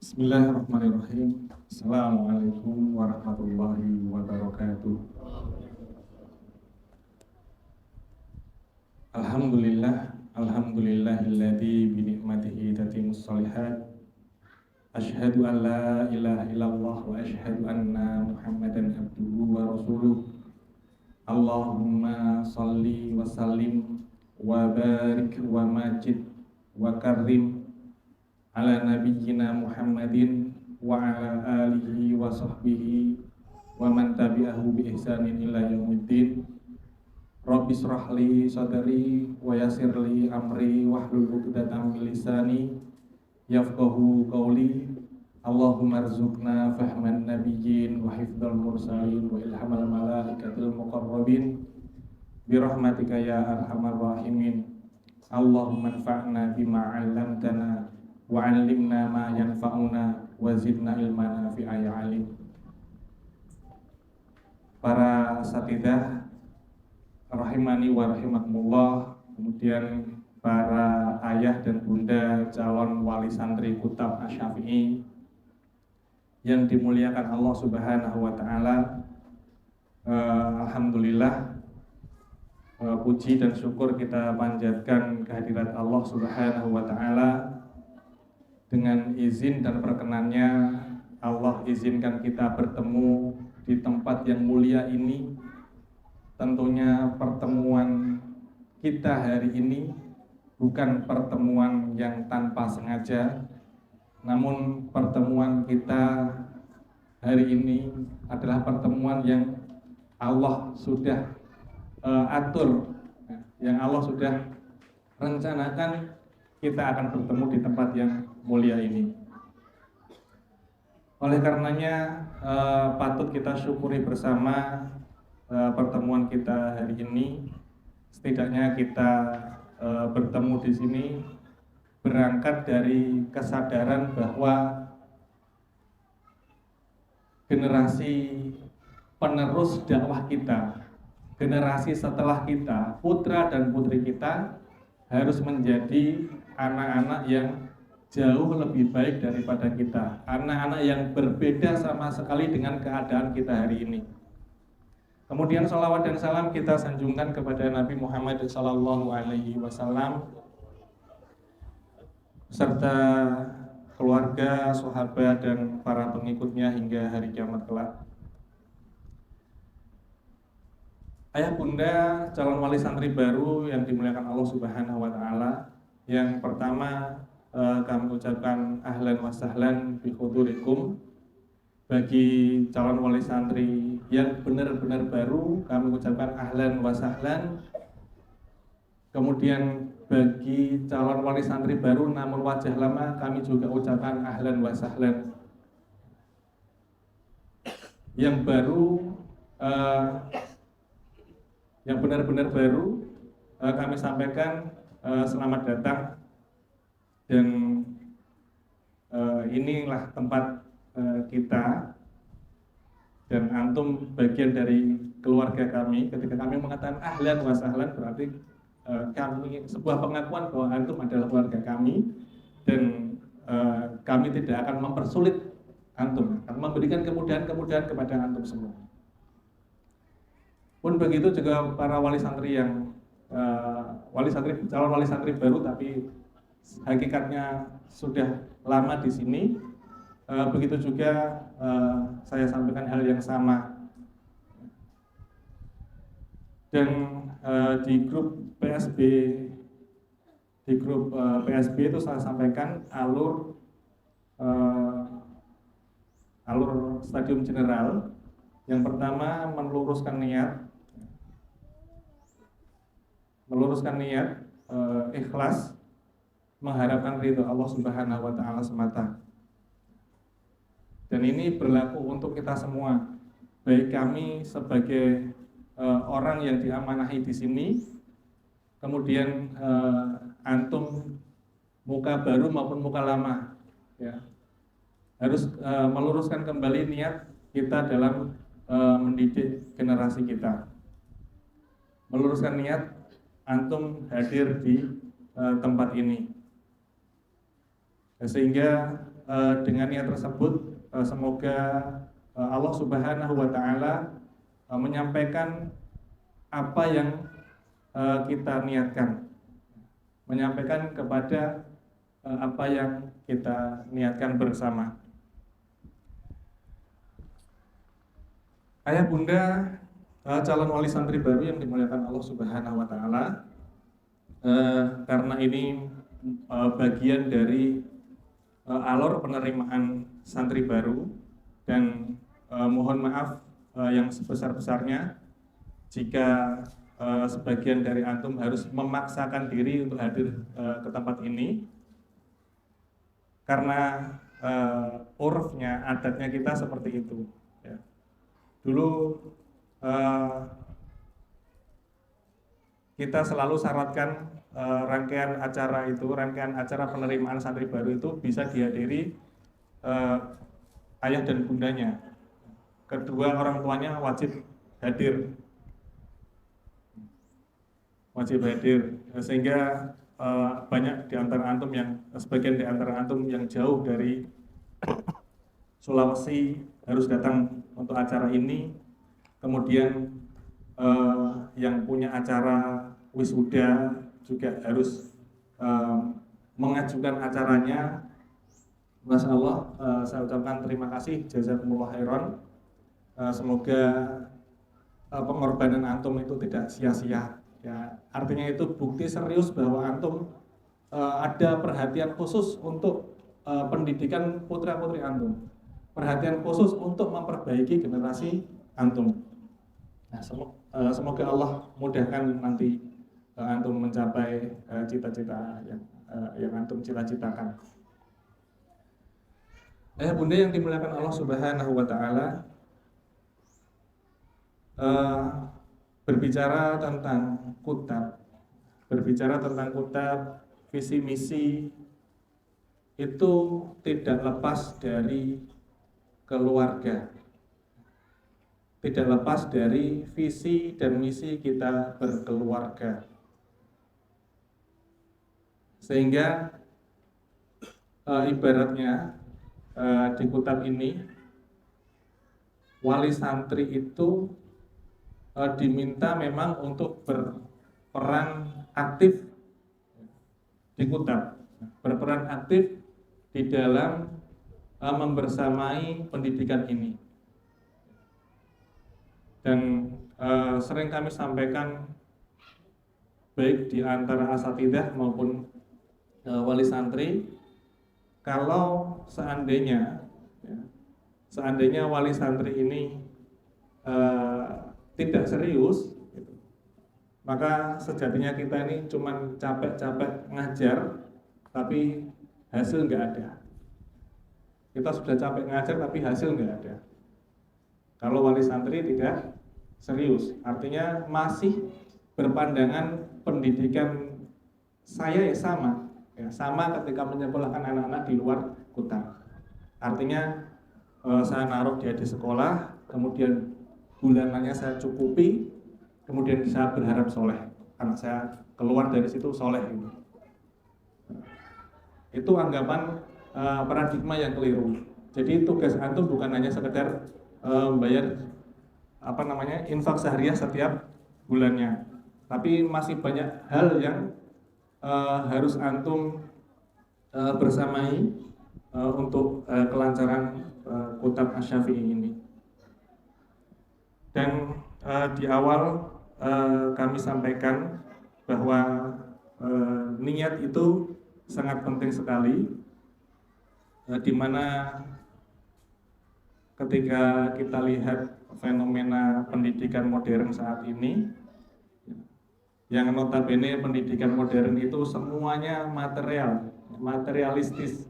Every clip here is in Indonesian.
Bismillahirrahmanirrahim. Assalamualaikum warahmatullahi wabarakatuh. Alhamdulillahilladzi bi ni'matihi tatimmus shalihat. Asyhadu an la ilaha illallah wa asyhadu anna Muhammadan abduhu wa rasuluh. Allahumma shalli wa sallim wa barik wa majid wa karim ala nabiyyina Muhammadin wa ala alihi wa sahbihi wa man tabi'ahu bi ihsanin ila yaumiddin. Rabbi shrah li sadri wa yassir li amri wahlul 'uqdatam min lisani yafqahu qawli. Allahumma rzuqna fahman nabiyyin wa hifdzal mursalin wa ilhamal malaikatil muqarrabin bi rahmatika ya arhamar rahimin. Allahumma anfa'na bima 'allamtana wa 'allimna ma yanfa'una wa zidna ilman nafi'a ya alim. Para satidah rahimani wa rahimakumullah, kemudian para ayah dan bunda calon wali santri Kutab Asy-Syafi'i yang dimuliakan Allah Subhanahu wa taala. Alhamdulillah, puji dan syukur kita panjatkan kehadirat Allah Subhanahu wa taala. Dengan izin dan perkenannya, Allah izinkan kita bertemu di tempat yang mulia ini. Tentunya pertemuan kita hari ini bukan pertemuan yang tanpa sengaja, namun pertemuan kita hari ini adalah pertemuan yang Allah sudah atur, yang Allah sudah rencanakan kita akan bertemu di tempat yang mulia ini. Oleh karenanya patut kita syukuri bersama pertemuan kita hari ini. Setidaknya kita bertemu di sini berangkat dari kesadaran bahwa generasi penerus dakwah kita, generasi setelah kita, putra dan putri kita harus menjadi anak-anak yang jauh lebih baik daripada kita, anak-anak yang berbeda sama sekali dengan keadaan kita hari ini. Kemudian salawat dan salam kita sanjungkan kepada Nabi Muhammad SAW serta keluarga, sahabat dan para pengikutnya hingga hari kiamat kelak. Ayah bunda calon wali santri baru yang dimuliakan Allah Subhanahu wa taala, yang pertama kami ucapkan ahlan wa sahlan bi hudurikum. Bagi calon wali santri yang benar-benar baru, kami ucapkan ahlan wa sahlan. Kemudian bagi calon wali santri baru namun wajah lama, kami juga ucapkan ahlan wa sahlan. Yang baru, yang benar-benar baru, kami sampaikan selamat datang. Dan inilah tempat kita, dan antum bagian dari keluarga kami. Ketika kami mengatakan ahlan wa sahlan, berarti kami sebuah pengakuan bahwa antum adalah keluarga kami, dan kami tidak akan mempersulit antum, akan memberikan kemudahan-kemudahan kepada antum semua. Pun begitu juga para wali santri yang calon wali santri baru tapi hakikatnya sudah lama di sini. Begitu juga saya sampaikan hal yang sama. Dan di grup PSB itu saya sampaikan alur Stadium General. Yang pertama meluruskan niat, ikhlas, mengharapkan ridho Allah Subhanahu wa taala semata. Dan ini berlaku untuk kita semua, baik kami sebagai orang yang diamanahi di sini, kemudian antum muka baru maupun muka lama, ya, harus meluruskan kembali niat kita dalam mendidik generasi kita. Meluruskan niat antum hadir di tempat ini, sehingga dengan niat tersebut semoga Allah Subhanahu wa taala menyampaikan apa yang kita niatkan, menyampaikan kepada apa yang kita niatkan bersama. Ayah bunda calon wali santri baru yang dimuliakan Allah Subhanahu wa taala, karena ini bagian dari alur penerimaan santri baru, dan mohon maaf yang sebesar-besarnya jika sebagian dari antum harus memaksakan diri untuk hadir ke tempat ini, karena urufnya, adatnya kita seperti itu ya. Dulu kita selalu syaratkan rangkaian acara penerimaan santri baru itu bisa dihadiri ayah dan bundanya, kedua orang tuanya wajib hadir, sehingga banyak di antara antum sebagian di antara antum yang jauh dari Sulawesi harus datang untuk acara ini, kemudian yang punya acara wisuda juga harus mengajukan acaranya. Masya Allah, saya ucapkan terima kasih, jazakumullah khairan. Semoga pengorbanan antum itu tidak sia-sia ya. Artinya itu bukti serius bahwa antum ada perhatian khusus untuk pendidikan putra-putri antum, perhatian khusus untuk memperbaiki generasi antum. Nah, semoga Allah mudahkan nanti antum mencapai cita-cita yang antum cita-citakan. Bunda yang dimuliakan Allah Subhanahu wa taala, berbicara tentang kutab, visi misi itu tidak lepas dari keluarga, tidak lepas dari visi dan misi kita berkeluarga. Sehingga ibaratnya di kutab ini wali santri itu diminta memang untuk berperan aktif di kutab, berperan aktif di dalam membersamai pendidikan ini. Dan sering kami sampaikan baik di antara asatidzah maupun wali santri, kalau seandainya wali santri ini tidak serius, maka sejatinya kita ini cuma capek-capek ngajar, tapi hasil nggak ada. Kita sudah capek ngajar, tapi hasil nggak ada. Kalau wali santri tidak serius, artinya masih berpandangan pendidikan saya sama ketika menyekolahkan anak-anak di luar kutab. Artinya saya naruh dia di sekolah, kemudian bulanannya saya cukupi, kemudian saya berharap soleh, anak saya keluar dari situ soleh. Itu anggapan paradigma yang keliru. Jadi tugas antum bukan hanya sekedar membayar infak sehariah setiap bulannya, tapi masih banyak hal yang harus antum bersamai untuk kelancaran kutab Asy-Syafi'i ini. Dan di awal kami sampaikan bahwa niat itu sangat penting sekali, di mana ketika kita lihat fenomena pendidikan modern saat ini, yang notabene pendidikan modern itu semuanya materialistis,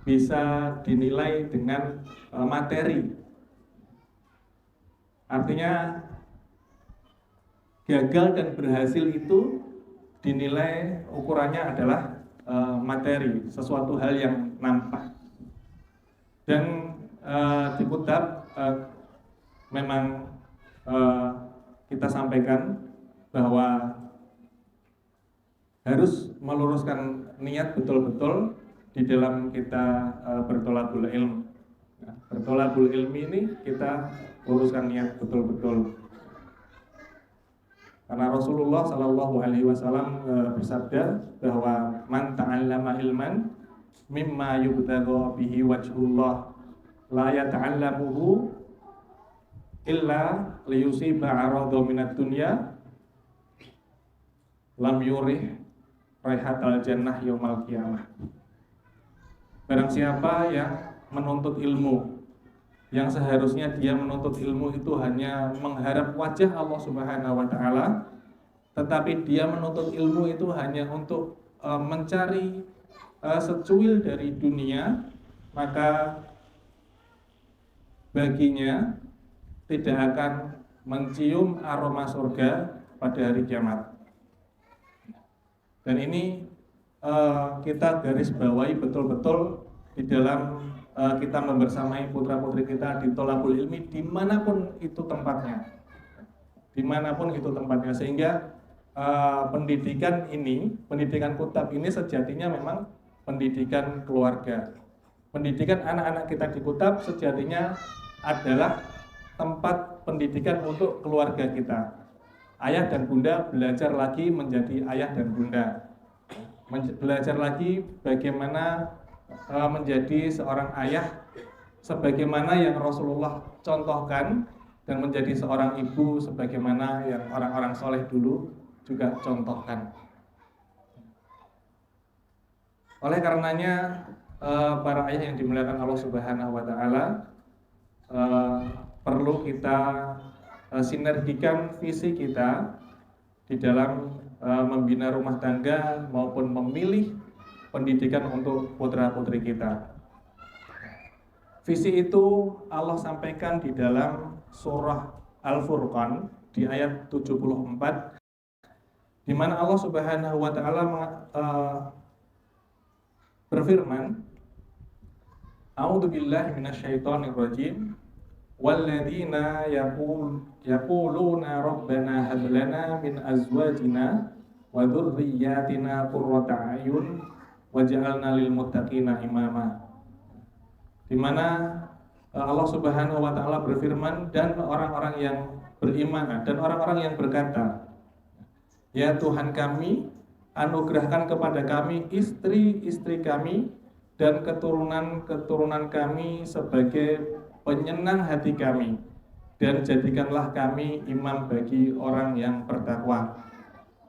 bisa dinilai dengan materi. Artinya gagal dan berhasil itu dinilai ukurannya adalah materi, sesuatu hal yang nampak. Dan di kutab memang kita sampaikan bahwa harus meluruskan niat betul-betul di dalam kita bertolabul ilm. Nah, bertolabul ilmi ini kita luruskan niat betul-betul. Karena Rasulullah Shallallahu Alaihi Wasallam bersabda bahwa man ta'allama ilman mimma yubtagha bihi wajhullah la yata'allamuhu illa liyusiba 'arada minad dunya lam yurih raihatal jannah yaumal qiyamah. Barang siapa yang menuntut ilmu, yang seharusnya dia menuntut ilmu itu hanya mengharap wajah Allah Subhanahu wa taala, tetapi dia menuntut ilmu itu hanya untuk mencari secuil dari dunia, maka baginya tidak akan mencium aroma surga pada hari kiamat. Dan ini kita garis bawahi betul-betul di dalam kita membersamai putra-putri kita di tolabul ilmi dimanapun itu tempatnya, sehingga pendidikan ini, pendidikan kutab ini sejatinya memang pendidikan keluarga. Pendidikan anak-anak kita di kutab sejatinya adalah tempat pendidikan untuk keluarga kita. Ayah dan bunda belajar lagi menjadi ayah dan bunda, belajar lagi bagaimana menjadi seorang ayah sebagaimana yang Rasulullah contohkan, dan menjadi seorang ibu sebagaimana yang orang-orang soleh dulu juga contohkan. Oleh karenanya para ayah yang dimuliakan Allah Subhanahu wa taala, perlu kita sinergikan visi kita di dalam membina rumah tangga maupun memilih pendidikan untuk putra-putri kita. Visi itu Allah sampaikan di dalam surah Al-Furqan di ayat 74, di mana Allah Subhanahu wa taala berfirman, A'udzubillahi minasyaitonir rajim. Walladzina yaquluna rabbana hab lana min azwajina wa dzurriyyatina qurrata a'yun waj'alna lil muttaqina imama. Di mana Allah Subhanahu wa taala berfirman, dan orang-orang yang beriman dan orang-orang yang berkata, ya Tuhan kami, anugerahkan kepada kami istri-istri kami dan keturunan-keturunan kami sebagai penyenang hati kami, dan jadikanlah kami imam bagi orang yang bertakwa.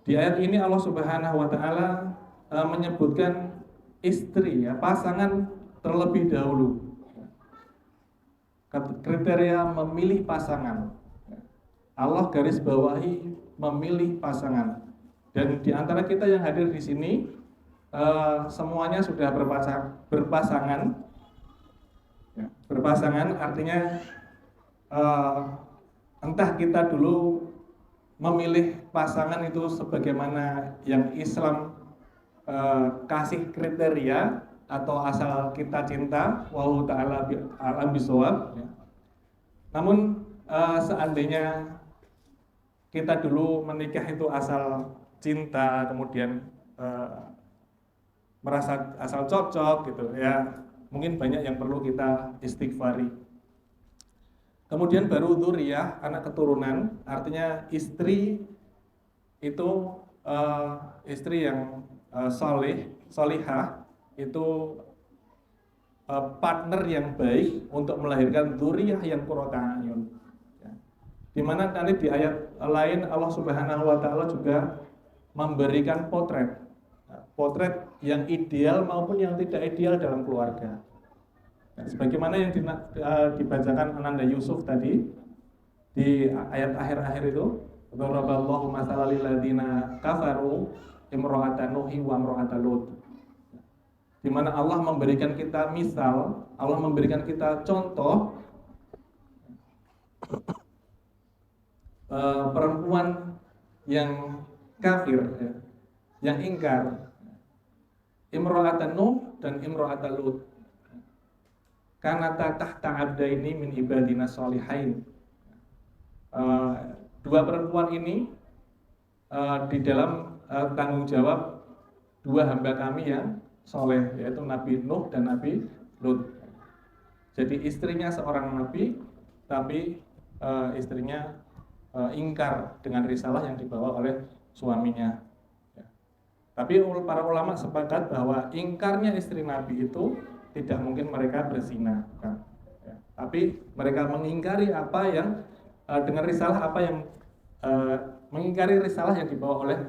Di ayat ini Allah Subhanahu wa taala menyebutkan istri, ya, pasangan terlebih dahulu. Kriteria memilih pasangan, Allah garis bawahi memilih pasangan. Dan di antara kita yang hadir di sini semuanya sudah berpasangan. Ya, berpasangan artinya entah kita dulu memilih pasangan itu sebagaimana yang Islam kasih kriteria, atau asal kita cinta, wallahu ta'ala a'lam bishawab. Namun seandainya kita dulu menikah itu asal cinta, kemudian merasa asal cocok gitu ya, mungkin banyak yang perlu kita istighfari. Kemudian baru dzurriyyah, anak keturunan, artinya istri itu istri yang solihah, itu partner yang baik untuk melahirkan dzurriyyah yang qurrata a'yun. Di mana nanti di ayat lain Allah Subhanahu wa taala juga memberikan potret yang ideal maupun yang tidak ideal dalam keluarga. Nah, sebagaimana yang dibacakan Ananda Yusuf tadi di ayat akhir-akhir itu, daraballahu mathalan lil ladzina kafaru imra'atan nuhi wa imra'atan lut. Di mana Allah memberikan kita misal, Allah memberikan kita contoh perempuan yang kafir, ya, yang ingkar, imra'atan Nuh dan imra'atan Lut. Kanata tahta abdaini min ibadina sholihain. Dua perempuan ini di dalam tanggung jawab dua hamba kami yang soleh, yaitu Nabi Nuh dan Nabi Lut. Jadi istrinya seorang nabi, tapi istrinya ingkar dengan risalah yang dibawa oleh suaminya. Ya. Tapi para ulama sepakat bahwa ingkarnya istri nabi itu tidak mungkin mereka berzina, kan? Ya. Tapi mereka mengingkari apa yang dengan risalah apa yang mengingkari risalah yang dibawa oleh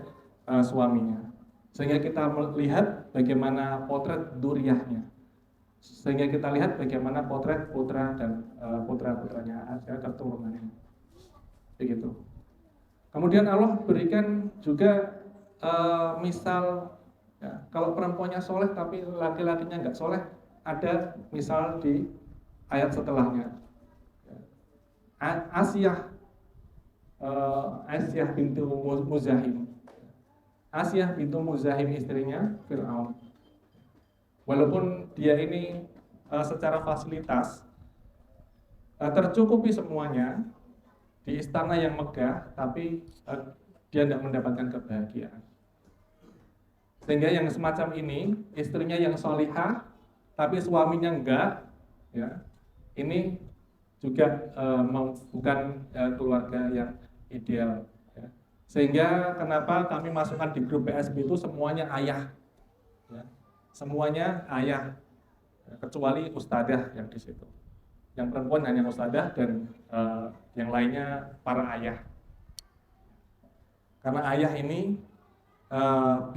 suaminya. Sehingga kita melihat bagaimana potret duriyahnya. Sehingga kita lihat bagaimana potret putra dan putra-putranya, keturunannya. Begitu. Kemudian Allah berikan juga misal, ya, kalau perempuannya soleh tapi laki-lakinya nggak soleh, ada misal di ayat setelahnya. Asyah bintu Muzahim. Asyah bintu Muzahim istrinya Fir'aun. Walaupun dia ini secara fasilitas tercukupi semuanya di istana yang megah, tapi dia tidak mendapatkan kebahagiaan. Sehingga yang semacam ini, istrinya yang solihah, tapi suaminya enggak, ya, ini juga bukan keluarga yang ideal. Ya. Sehingga kenapa kami masukkan di grup PSB itu semuanya ayah, ya. Semuanya ayah, kecuali ustadzah yang di situ. Yang perempuan hanya ustadzah dan yang lainnya para ayah. Karena ayah ini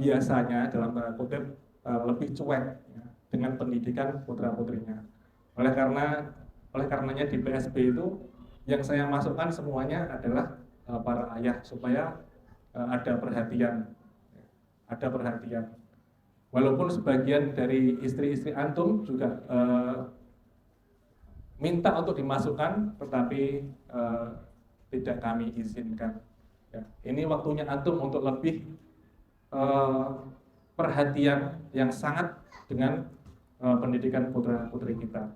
biasanya dalam tanda kutip lebih cuek, ya, dengan pendidikan putra-putrinya. Oleh karenanya di PSB itu yang saya masukkan semuanya adalah para ayah supaya ada perhatian. Walaupun sebagian dari istri-istri antum juga minta untuk dimasukkan, tetapi tidak kami izinkan. Ya, ini waktunya antum untuk lebih perhatian yang sangat dengan pendidikan putra-putri kita.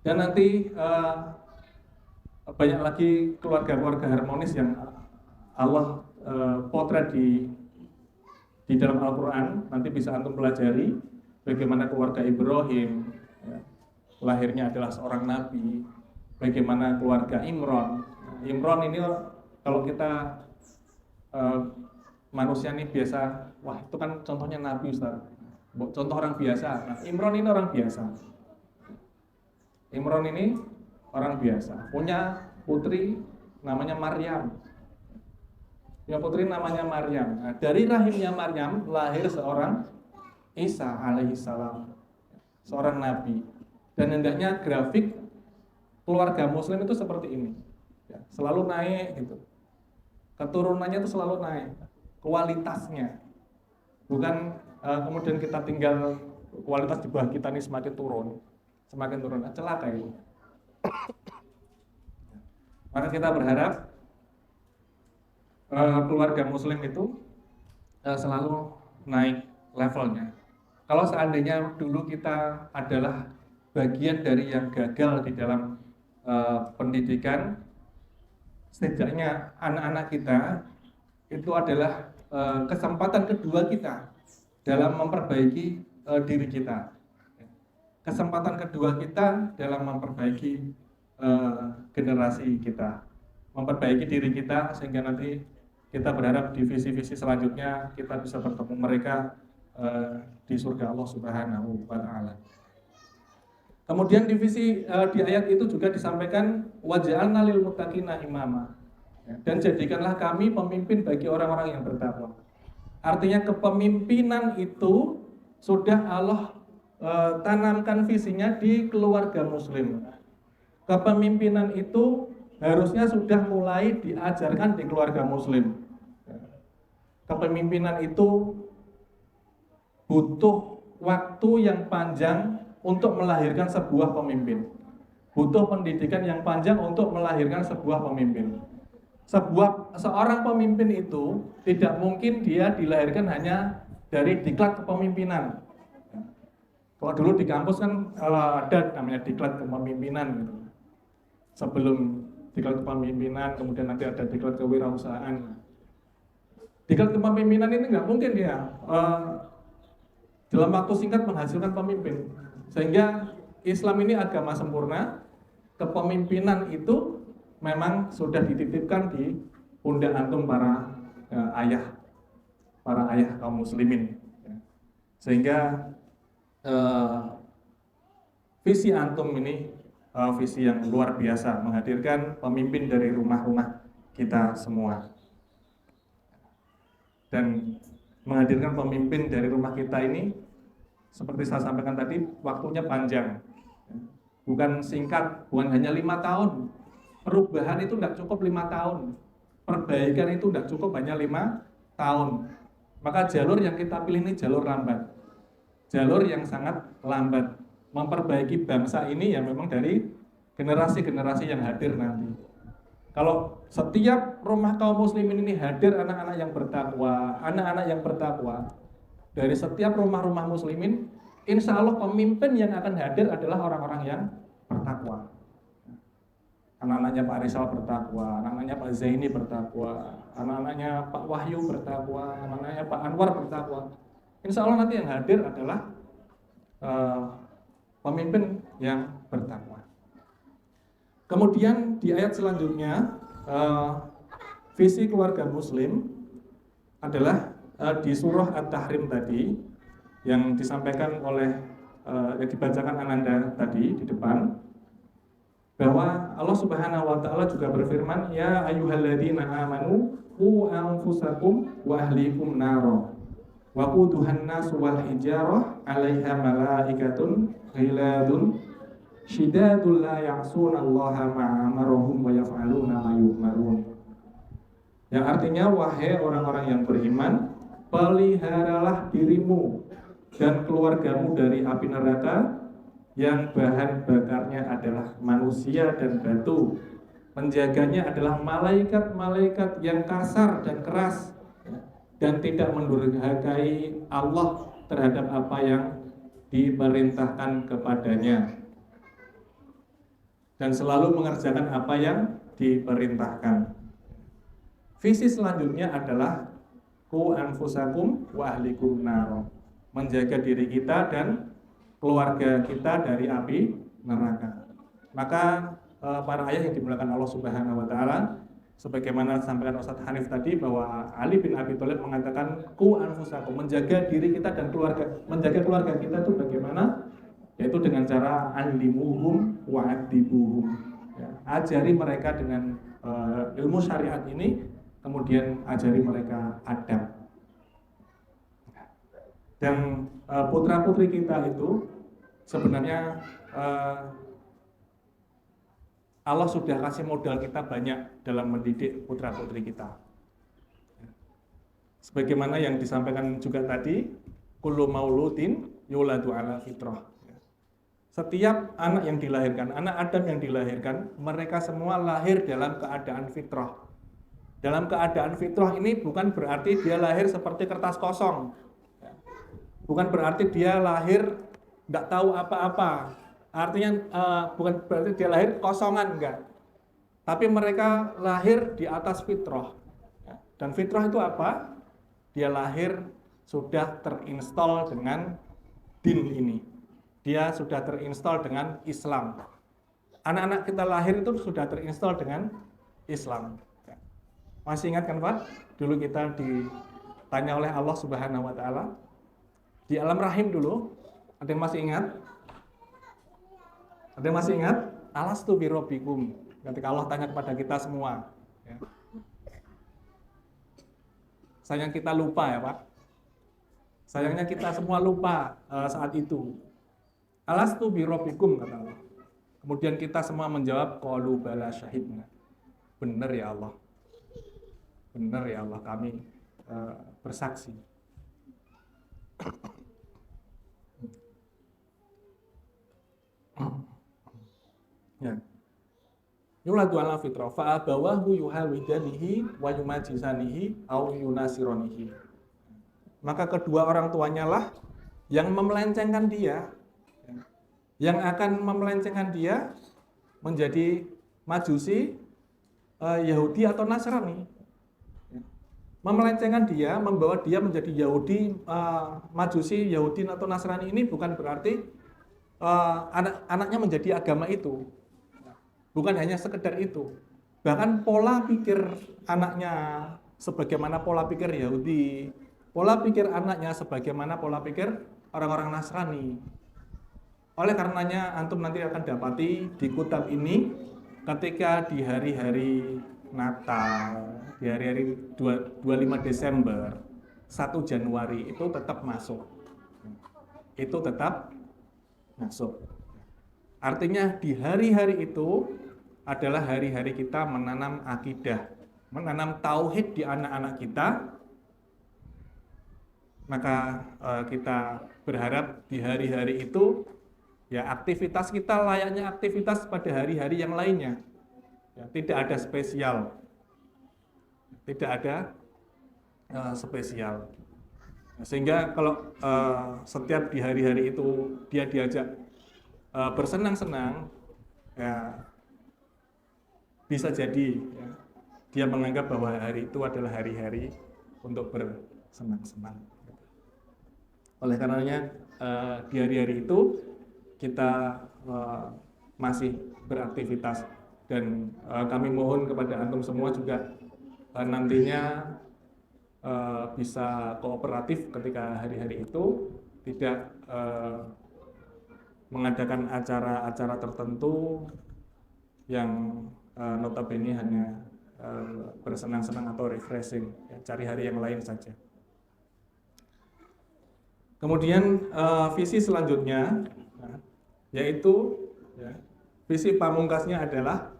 Dan nanti banyak lagi keluarga-keluarga harmonis yang Allah potret di dalam Al-Quran. Nanti bisa antum pelajari bagaimana keluarga Ibrahim, ya, lahirnya adalah seorang nabi. Bagaimana keluarga Imron. Imron ini kalau kita manusia ini biasa, wah itu kan contohnya nabi, Ustaz. Contoh orang biasa. Nah, Imron ini orang biasa. Imron ini orang biasa. Punya putri namanya Maryam. Nah, dari rahimnya Maryam lahir seorang Isa alaihissalam, seorang nabi. Dan hendaknya grafik keluarga muslim itu seperti ini, ya, selalu naik gitu. Keturunannya itu selalu naik, kualitasnya. Bukan kemudian kita tinggal kualitas di bawah kita ini semakin turun, celaka ini. Maka kita berharap keluarga muslim itu selalu naik levelnya. Kalau seandainya dulu kita adalah bagian dari yang gagal di dalam pendidikan, setidaknya anak-anak kita itu adalah kesempatan kedua kita dalam memperbaiki diri kita. Kesempatan kedua kita dalam memperbaiki generasi kita, memperbaiki diri kita, sehingga nanti kita berharap di visi-visi selanjutnya kita bisa bertemu mereka di surga Allah Subhanahu wa Ta'ala. Kemudian di ayat itu juga disampaikan waj'alna lil muttaqina imama, dan jadikanlah kami pemimpin bagi orang-orang yang bertakwa. Artinya kepemimpinan itu sudah Allah tanamkan visinya di keluarga muslim. Kepemimpinan itu harusnya sudah mulai diajarkan di keluarga muslim. Kepemimpinan itu butuh waktu yang panjang untuk melahirkan sebuah pemimpin. Butuh pendidikan yang panjang untuk melahirkan sebuah pemimpin. Seorang pemimpin itu tidak mungkin dia dilahirkan hanya dari diklat kepemimpinan. Kalau dulu di kampus kan ada namanya diklat kepemimpinan gitu. Sebelum diklat kepemimpinan, kemudian nanti ada diklat kewirausahaan. Diklat kepemimpinan ini nggak mungkin dia dalam waktu singkat menghasilkan pemimpin. Sehingga Islam ini agama sempurna, kepemimpinan itu memang sudah dititipkan di pundak antum para ayah kaum muslimin. Sehingga visi antum ini visi yang luar biasa, menghadirkan pemimpin dari rumah-rumah kita semua. Dan menghadirkan pemimpin dari rumah kita ini, seperti saya sampaikan tadi, waktunya panjang, bukan singkat, bukan hanya 5 tahun. Perubahan itu tidak cukup 5 tahun, perbaikan itu tidak cukup hanya 5 tahun. Maka jalur yang kita pilih ini jalur lambat, jalur yang sangat lambat. Memperbaiki bangsa ini ya memang dari generasi-generasi yang hadir nanti. Kalau setiap rumah kaum muslimin ini hadir anak-anak yang bertakwa, dari setiap rumah-rumah muslimin, insya Allah pemimpin yang akan hadir adalah orang-orang yang bertakwa. Anak-anaknya Pak Rizal bertakwa, anak-anaknya Pak Zaini bertakwa, anak-anaknya Pak Wahyu bertakwa, anak-anaknya Pak Anwar bertakwa. Insya Allah nanti yang hadir adalah pemimpin yang bertakwa. Kemudian di ayat selanjutnya, visi keluarga muslim adalah di surah At-Tahrim tadi yang disampaikan oleh yang dibacakan Ananda tadi di depan, bahwa Allah Subhanahu wa taala juga berfirman, ya ayyuhalladzina amanu qu anfusakum wa ahlikum naro wa quduhan nas wal hijarah 'alaiha malaikatun ghiladun syidadul la ya'sunallaha ma amarahum wa yaf'aluna ma yu'marun. Yang artinya, wahai orang-orang yang beriman, peliharalah dirimu dan keluargamu dari api neraka yang bahan bakarnya adalah manusia dan batu. Penjaganya adalah malaikat-malaikat yang kasar dan keras dan tidak mendurhakai Allah terhadap apa yang diperintahkan kepadanya, dan selalu mengerjakan apa yang diperintahkan. Visi selanjutnya adalah ku anfusakum wa ahlikum naro, menjaga diri kita dan keluarga kita dari api neraka. Maka para ayah yang dimuliakan Allah Subhanahu wa taala, sebagaimana disampaikan Ustaz Hanif tadi, bahwa Ali bin Abi Thalib mengatakan ku anfusakum, menjaga diri kita dan menjaga keluarga kita itu bagaimana? Yaitu dengan cara anlimuhum wa adibuhum, ya, ajari mereka dengan ilmu syariat ini, kemudian ajari mereka adab. Dan putra-putri kita itu sebenarnya Allah sudah kasih modal kita banyak dalam mendidik putra-putri kita. Sebagaimana yang disampaikan juga tadi, kullu mauludin yuladu ala fitrah. Setiap anak yang dilahirkan, anak Adam yang dilahirkan, mereka semua lahir dalam keadaan fitrah. Dalam keadaan fitrah ini bukan berarti dia lahir seperti kertas kosong. Bukan berarti dia lahir nggak tahu apa-apa. Artinya bukan berarti dia lahir kosongan, enggak. Tapi mereka lahir di atas fitrah. Dan fitrah itu apa? Dia lahir sudah terinstall dengan din ini. Dia sudah terinstall dengan Islam. Anak-anak kita lahir itu sudah terinstall dengan Islam. Masih ingat kan Pak? Dulu kita ditanya oleh Allah Subhanahu wa taala di alam rahim dulu. Ada yang masih ingat? Ada yang masih ingat? Alastu birabbikum. Ketika Allah tanya kepada kita semua, ya. Sayang kita lupa ya Pak. Sayangnya kita semua lupa saat itu. Alastu birabbikum, kata Allah. Kemudian kita semua menjawab qalu bala syahidna. Benar ya Allah. Benar ya Allah, kami bersaksi. Ya. Yuladu ala fitrah fa abawahu yuhawidanihi wa yumajisanihi au yunasironihi. Maka kedua orang tuanya lah yang memelencengkan dia, yang akan memelencengkan dia menjadi Majusi, Yahudi atau Nasrani. Memelencengkan dia, membawa dia menjadi Yahudi, Majusi, Yahudi atau Nasrani ini bukan berarti anak-anaknya menjadi agama itu. Bukan hanya sekedar itu. Bahkan pola pikir anaknya sebagaimana pola pikir Yahudi, pola pikir anaknya sebagaimana pola pikir orang-orang Nasrani. Oleh karenanya antum nanti akan dapati di kitab ini ketika di hari-hari Natal, di hari-hari 25 Desember, 1 Januari itu tetap masuk. Itu tetap masuk. Artinya di hari-hari itu adalah hari-hari kita menanam akidah, menanam tauhid di anak-anak kita. Maka kita berharap di hari-hari itu ya aktivitas kita layaknya aktivitas pada hari-hari yang lainnya. Ya, tidak ada spesial. Tidak ada spesial. Sehingga kalau setiap di hari-hari itu dia diajak bersenang-senang, ya bisa jadi ya, dia menganggap bahwa hari itu adalah hari-hari untuk bersenang-senang. Oleh karenanya di hari-hari itu kita masih beraktivitas dan kami mohon kepada antum semua juga nantinya bisa kooperatif ketika hari-hari itu, tidak mengadakan acara-acara tertentu yang notabene hanya bersenang-senang atau refreshing, ya, cari hari yang lain saja. Kemudian visi selanjutnya yaitu ya, visi pamungkasnya adalah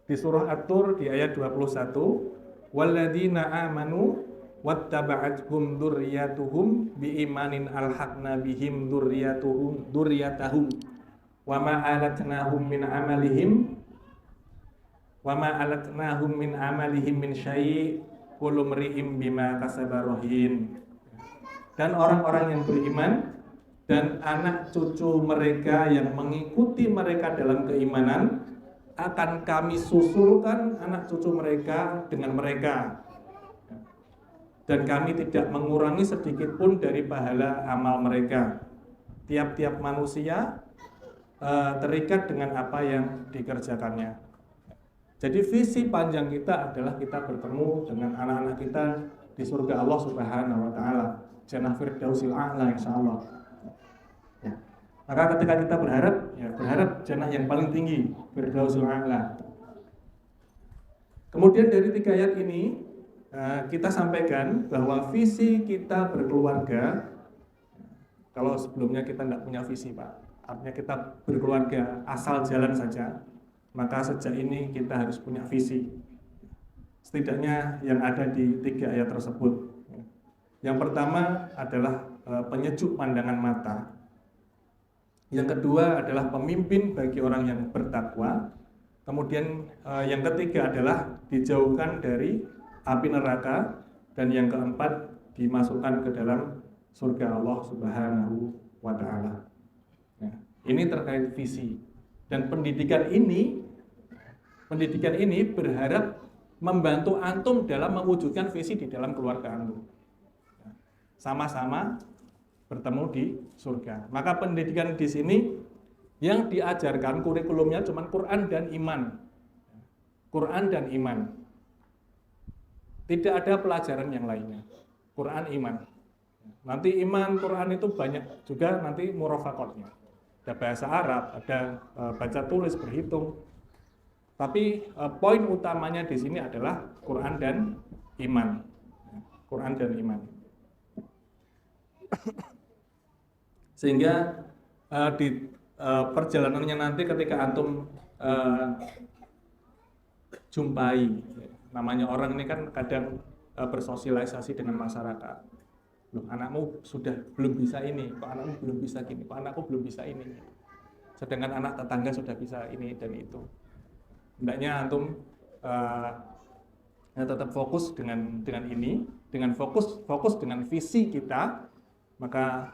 di surah At-Tur di ayat 21, walladzina amanu wattaba'athum dzurriyyatuhum biimanin alhaqna bihim dzurriyyatahum wa ma alatnahum min amalihim min syai' kullu mri'in bima kasaba rahin. Dan orang-orang yang beriman dan anak cucu mereka yang mengikuti mereka dalam keimanan akan kami susulkan anak cucu mereka dengan mereka, dan kami tidak mengurangi sedikit pun dari pahala amal mereka. Tiap-tiap manusia terikat dengan apa yang dikerjakannya. Jadi visi panjang kita adalah kita bertemu dengan anak-anak kita di surga Allah Subhanahu wa taala, Jannah Firdausil A'la insyaallah. Ya. Maka ketika kita berharap jannah yang paling tinggi, Firdausil A'la. Kemudian dari 3 ayat ini kita sampaikan bahwa visi kita berkeluarga, kalau sebelumnya kita tidak punya visi Pak, artinya kita berkeluarga asal jalan saja, maka sejak ini kita harus punya visi. Setidaknya yang ada di 3 ayat tersebut. Yang pertama adalah penyejuk pandangan mata. Yang kedua adalah pemimpin bagi orang yang bertakwa. Kemudian yang ketiga adalah dijauhkan dari api neraka, dan yang keempat dimasukkan ke dalam surga Allah Subhanahu wa taala. Nah, ini terkait visi. Dan pendidikan ini berharap membantu antum dalam mewujudkan visi di dalam keluarga antum. Sama-sama bertemu di surga. Maka pendidikan di sini yang diajarkan kurikulumnya cuma Quran dan iman. Quran dan iman. Tidak ada pelajaran yang lainnya. Quran, iman. Nanti iman, Quran itu banyak juga nanti murafaqatnya. Ada bahasa Arab, ada baca tulis, berhitung. Tapi poin utamanya di sini adalah Quran dan iman. Quran dan iman. Sehingga di perjalanannya nanti ketika antum jumpai, namanya orang ini kan kadang bersosialisasi dengan masyarakat. Loh, anakmu sudah belum bisa ini, kok anakmu belum bisa gini, kok anakku belum bisa ini. Sedangkan anak tetangga sudah bisa ini dan itu. Hendaknya antum tetap fokus dengan ini, dengan fokus dengan visi kita, maka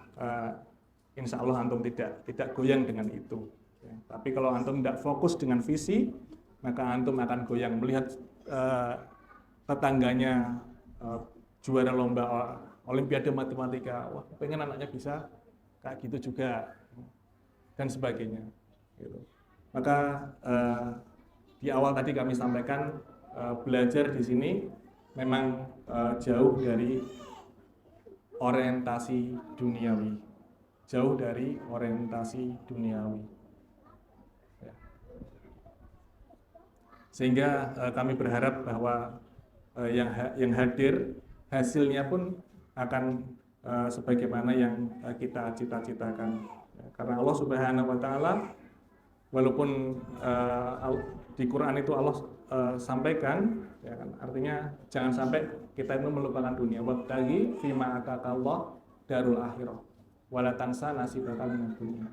insya Allah antum tidak goyang dengan itu. Ya, tapi kalau antum tidak fokus dengan visi, maka antum akan goyang melihat tetangganya juara lomba olimpiade matematika, wah pengen anaknya bisa kayak gitu juga dan sebagainya gitu. Maka di awal tadi kami sampaikan belajar di sini memang jauh dari orientasi duniawi, jauh dari orientasi duniawi. Ya. Sehingga kami berharap bahwa yang hadir hasilnya pun akan sebagaimana yang kita cita-citakan. Ya, karena Allah Subhanahu wa taala walaupun di Quran itu Allah sampaikan, ya kan, artinya jangan sampai kita itu melupakan dunia. Wabtaghi fima atakallah darul akhirah wala tansa nasibaka minad dunya.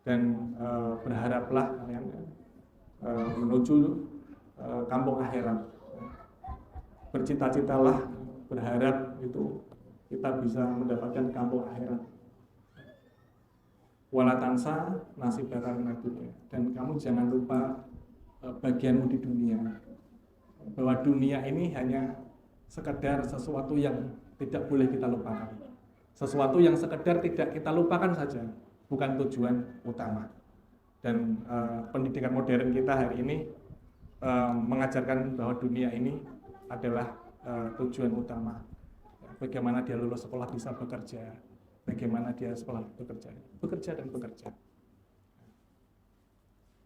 Dan berharaplah kalian menuju kampung akhirat. Bercita-citalah, berharap itu kita bisa mendapatkan kampung akhirat. Wala tansa nasibaka minad dunya. Dan kamu jangan lupa bagianmu di dunia. Bahwa dunia ini hanya sekedar sesuatu yang tidak boleh kita lupakan. Sesuatu yang sekedar tidak kita lupakan saja, bukan tujuan utama. Dan pendidikan modern kita hari ini mengajarkan bahwa dunia ini adalah tujuan utama. Bagaimana dia lulus sekolah bisa bekerja, bagaimana dia sekolah bekerja dan bekerja.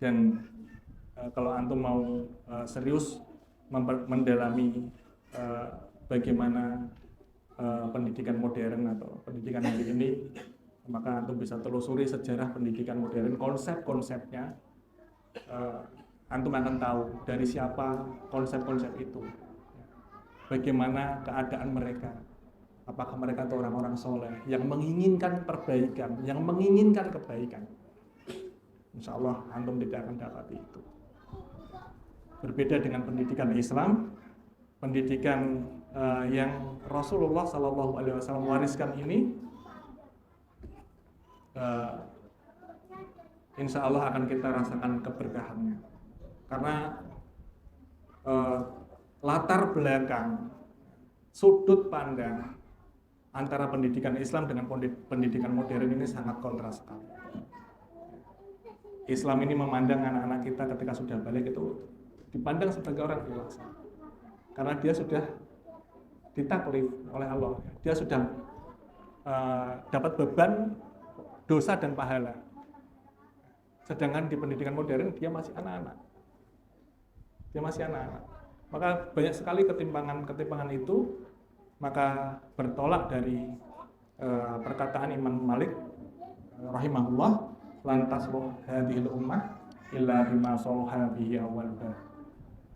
Dan kalau antum mau serius mendalami bagaimana pendidikan modern atau pendidikan hari ini, maka antum bisa telusuri sejarah pendidikan modern, konsep-konsepnya. Antum akan tahu dari siapa konsep-konsep itu, bagaimana keadaan mereka, apakah mereka itu orang-orang soleh yang menginginkan perbaikan, yang menginginkan kebaikan. Insya Allah antum tidak akan dapati itu. Berbeda dengan pendidikan Islam, pendidikan yang Rasulullah SAW wariskan ini, insya Allah akan kita rasakan keberkahannya. Karena latar belakang, sudut pandang antara pendidikan Islam dengan pendidikan modern ini sangat kontras sekali. Islam ini memandang anak-anak kita ketika sudah balik itu dipandang sebagai orang dewasa, karena dia sudah ditaklif oleh Allah, dia sudah dapat beban dosa dan pahala. Sedangkan di pendidikan modern dia masih anak-anak, maka banyak sekali ketimpangan itu, maka bertolak dari perkataan Imam Malik rahimahullah, lantas hadhil ummah illa bima salaha bihi awwalha,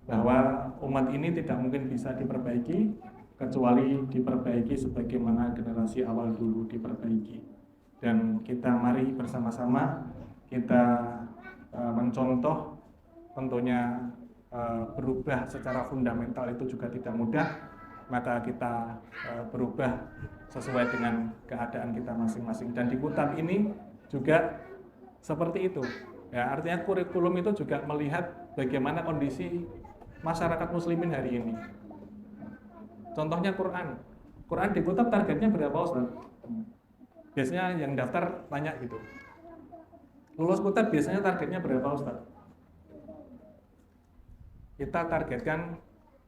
bahwa umat ini tidak mungkin bisa diperbaiki kecuali diperbaiki sebagaimana generasi awal dulu diperbaiki. Dan kita mari bersama-sama kita mencontoh, tentunya berubah secara fundamental itu juga tidak mudah, maka kita berubah sesuai dengan keadaan kita masing-masing. Dan di Kutab ini juga seperti itu. Ya, artinya kurikulum itu juga melihat bagaimana kondisi masyarakat muslimin hari ini. Contohnya Quran di Kutab targetnya berapa, Ustaz? Biasanya yang daftar tanya gitu. Lulus Kutab biasanya targetnya berapa, Ustaz? Kita targetkan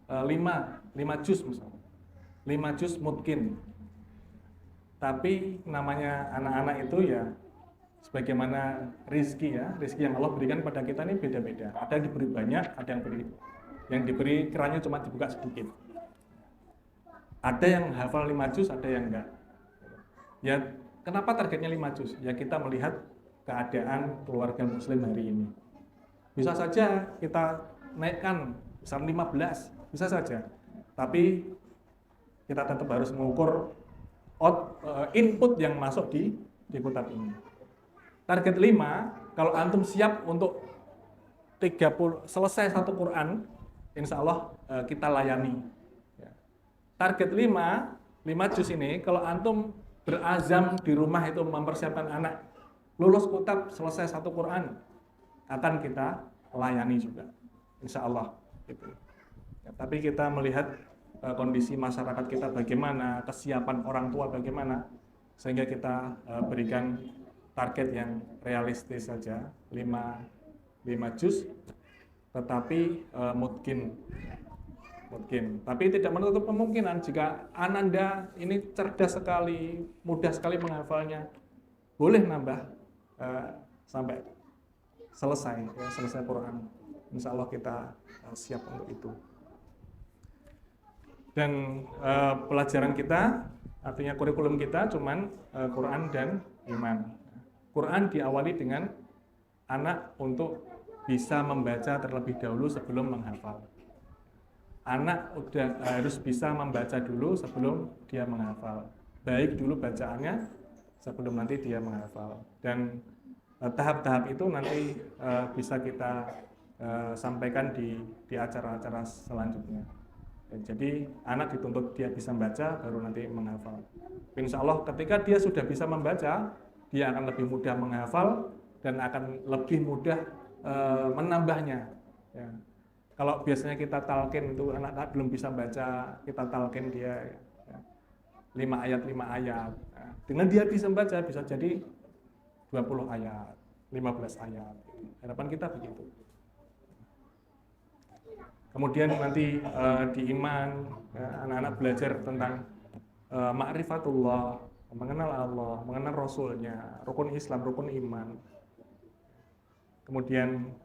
5 juz misalnya. 5 juz mungkin. Tapi namanya anak-anak itu ya sebagaimana rizki yang Allah berikan pada kita ini beda-beda. Ada yang diberi banyak, ada yang diberi kerannya cuma dibuka sedikit. Ada yang hafal 5 juz, ada yang enggak. Ya, kenapa targetnya 5 juz? Ya kita melihat keadaan keluarga muslim hari ini. Bisa saja kita naikkan misal 15, bisa saja. Tapi kita tetap harus mengukur input yang masuk di Kutab ini. Target 5, kalau antum siap untuk 30 selesai satu Quran, insya Allah kita layani. Target 5 juz ini, kalau antum berazam di rumah itu mempersiapkan anak lulus Kutab selesai satu Quran, akan kita layani juga, insya Allah. Gitu. Ya, tapi kita melihat kondisi masyarakat kita bagaimana, kesiapan orang tua bagaimana, sehingga kita berikan target yang realistis saja, 5 juz, tetapi mungkin. Tapi tidak menutup kemungkinan jika Ananda ini cerdas sekali, mudah sekali menghafalnya, boleh nambah sampai selesai Quran. Insya Allah kita siap untuk itu. Dan pelajaran kita, artinya kurikulum kita cuman Quran dan iman. Quran diawali dengan anak untuk bisa membaca terlebih dahulu sebelum menghafal. Anak udah harus bisa membaca dulu sebelum dia menghafal. Baik dulu bacaannya sebelum nanti dia menghafal. Dan tahap-tahap itu nanti bisa kita sampaikan di acara-acara selanjutnya. Jadi anak dituntut dia bisa membaca baru nanti menghafal. Insya Allah ketika dia sudah bisa membaca, dia akan lebih mudah menghafal dan akan lebih mudah menambahnya. Ya. Kalau biasanya kita talqin itu anak belum bisa baca, kita talqin dia 5 ayat. Nah, dengan dia bisa membaca bisa jadi 20 ayat, 15 ayat. Harapan kita begitu. Kemudian nanti di iman, anak-anak belajar tentang ma'rifatullah, mengenal Allah, mengenal Rasulnya, rukun Islam, rukun iman. Kemudian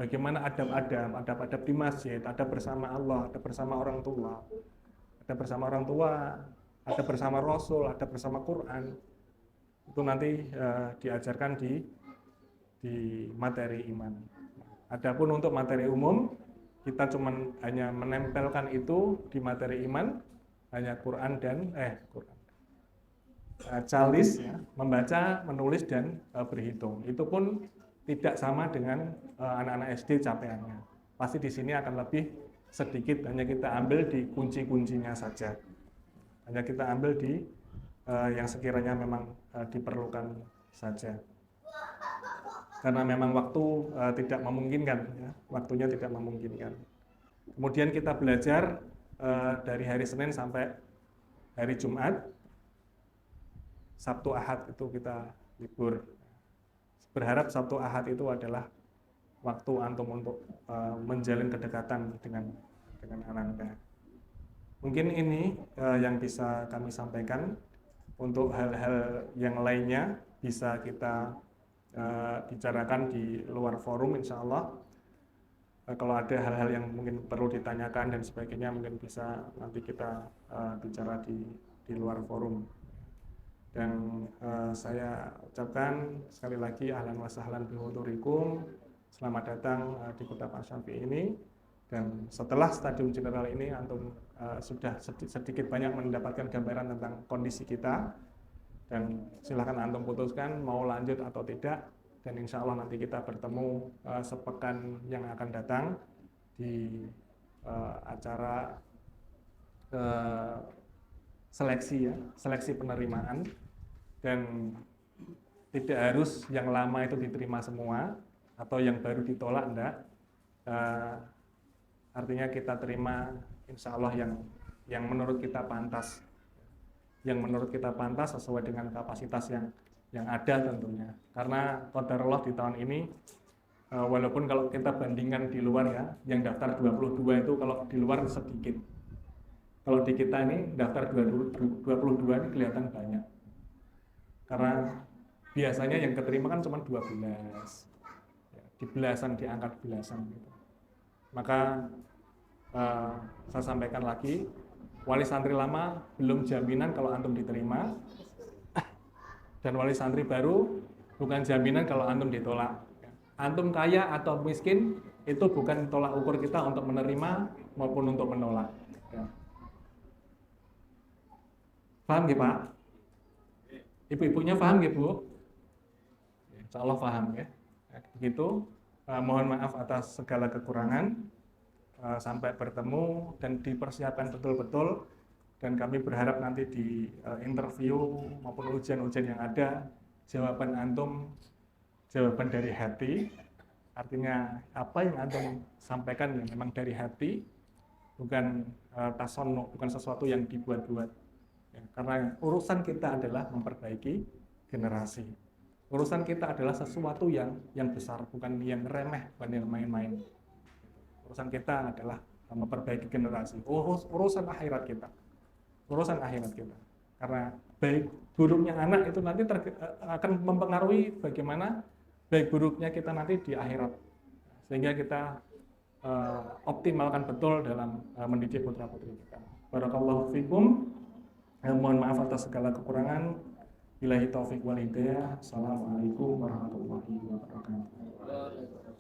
bagaimana adab-adab di masjid, adab bersama Allah, adab bersama orang tua, adab bersama Rasul, adab bersama Quran. Itu nanti diajarkan di materi iman. Adapun untuk materi umum, kita cuma hanya menempelkan itu di materi iman, hanya Quran dan calis, ya, membaca, menulis dan berhitung. Itu pun tidak sama dengan anak-anak SD capaiannya. Pasti di sini akan lebih sedikit, hanya kita ambil di kunci-kuncinya saja. Hanya kita ambil di yang sekiranya memang diperlukan saja. Karena memang waktu tidak memungkinkan, ya, waktunya tidak memungkinkan. Kemudian kita belajar dari hari Senin sampai hari Jumat. Sabtu Ahad itu kita libur. Berharap Sabtu Ahad itu adalah waktu antum untuk menjalin kedekatan dengan Ananda. Mungkin ini yang bisa kami sampaikan. Untuk hal-hal yang lainnya bisa kita bicarakan di luar forum, insya Allah. Kalau ada hal-hal yang mungkin perlu ditanyakan dan sebagainya, mungkin bisa nanti kita bicara di luar forum. Dan saya ucapkan sekali lagi ahlan wa sahlan bihudurikum, selamat datang di Kota Pak Syafi'i ini. Dan setelah stadium general ini antum sudah sedikit banyak mendapatkan gambaran tentang kondisi kita, dan silakan antum putuskan mau lanjut atau tidak. Dan insya Allah nanti kita bertemu sepekan yang akan datang di acara seleksi penerimaan. Dan tidak harus yang lama itu diterima semua atau yang baru ditolak, enggak. Artinya kita terima insya Allah yang menurut kita pantas, sesuai dengan kapasitas yang ada tentunya. Karena qadarullah di tahun ini, walaupun kalau kita bandingkan di luar, ya, yang daftar 22 itu kalau di luar sedikit. Kalau di kita ini daftar 22 ini kelihatan banyak. Karena biasanya yang keterima kan cuma 12, ya, diangkat belasan gitu. Maka saya sampaikan lagi, wali santri lama belum jaminan kalau antum diterima, dan wali santri baru bukan jaminan kalau antum ditolak. Antum kaya atau miskin itu bukan tolak ukur kita untuk menerima maupun untuk menolak. Ya. Paham nggih, Pak? Ibu-ibunya paham nggih, Bu? Insya Allah paham, ya. Begitu. Mohon maaf atas segala kekurangan. Sampai bertemu dan dipersiapkan betul-betul. Dan kami berharap nanti di interview maupun ujian-ujian yang ada, jawaban antum jawaban dari hati. Artinya apa yang antum sampaikan yang memang dari hati, bukan tasono, bukan sesuatu yang dibuat-buat. Ya, karena urusan kita adalah memperbaiki generasi. Urusan kita adalah sesuatu yang besar, bukan yang remeh, bukan yang main-main. Urusan kita adalah memperbaiki generasi. Urusan akhirat kita. Urusan akhirat kita. Karena baik buruknya anak itu nanti akan mempengaruhi bagaimana baik buruknya kita nanti di akhirat. Sehingga kita optimalkan betul dalam mendidik putra-putri kita. Barakallahu fikum. Mohon maaf atas segala kekurangan. Billahi taufik wal hidayah. Assalamualaikum warahmatullahi wabarakatuh.